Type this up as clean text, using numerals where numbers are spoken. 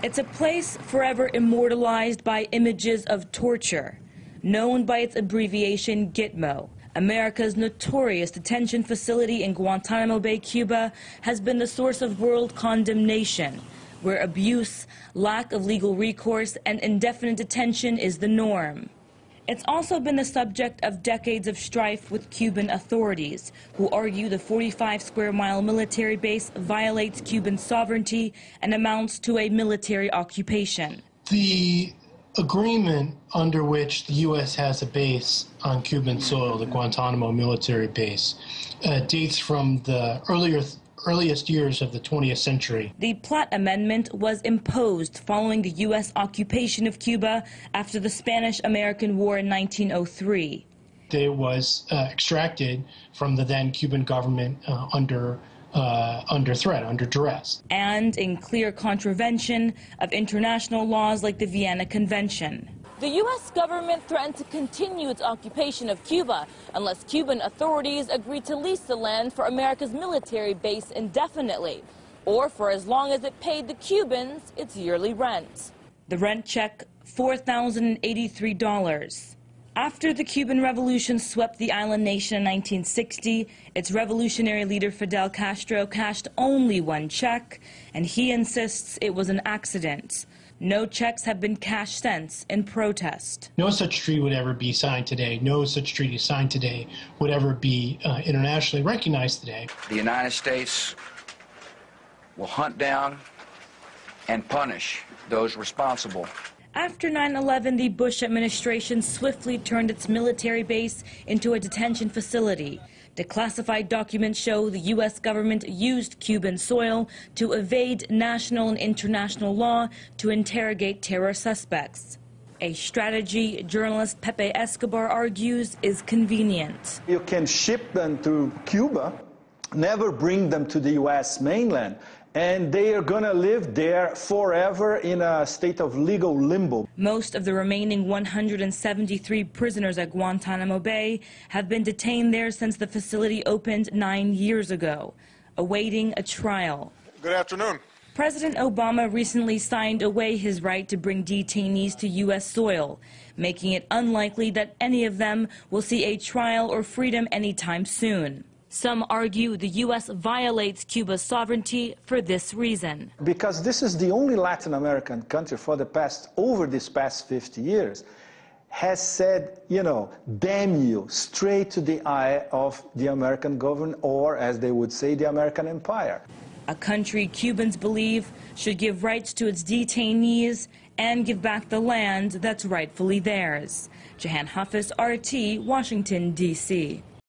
It's a place forever immortalized by images of torture, known by its abbreviation Gitmo. America's notorious detention facility in Guantanamo Bay, Cuba, has been the source of world condemnation, where abuse, lack of legal recourse, and indefinite detention is the norm. It's also been the subject of decades of strife with Cuban authorities, who argue the 45-square-mile military base violates Cuban sovereignty and amounts to a military occupation. The agreement under which the U.S. has a base on Cuban soil, the Guantanamo military base, dates from the earliest years of the 20th century. The Platt Amendment was imposed following the U.S. occupation of Cuba after the Spanish-American War in 1903. It was extracted from the then Cuban government under threat, under duress. And in clear contravention of international laws like the Vienna Convention. The U.S. government threatened to continue its occupation of Cuba unless Cuban authorities agreed to lease the land for America's military base indefinitely, or for as long as it paid the Cubans its yearly rent. The rent check, $4,083. After the Cuban Revolution swept the island nation in 1960, its revolutionary leader Fidel Castro cashed only one check, and he insists it was an accident. No checks have been cashed since in protest. No such treaty would ever be signed today. No such treaty signed today would ever be internationally recognized today. The United States will hunt down and punish those responsible. After 9/11, the Bush administration swiftly turned its military base into a detention facility. Declassified documents show the U.S. government used Cuban soil to evade national and international law to interrogate terror suspects. A strategy journalist Pepe Escobar argues is convenient. You can ship them to Cuba, never bring them to the U.S. mainland, and they are going to live there forever in a state of legal limbo. Most of the remaining 173 prisoners at Guantanamo Bay have been detained there since the facility opened 9 years ago, awaiting a trial. Good afternoon. President Obama recently signed away his right to bring detainees to U.S. soil, making it unlikely that any of them will see a trial or freedom anytime soon. Some argue the U.S. violates Cuba's sovereignty for this reason. Because this is the only Latin American country over these past 50 years has said, you know, damn you, straight to the eye of the American government, or as they would say, the American empire. A country Cubans believe should give rights to its detainees and give back the land that's rightfully theirs. Jahan Hafiz, RT, Washington, D.C.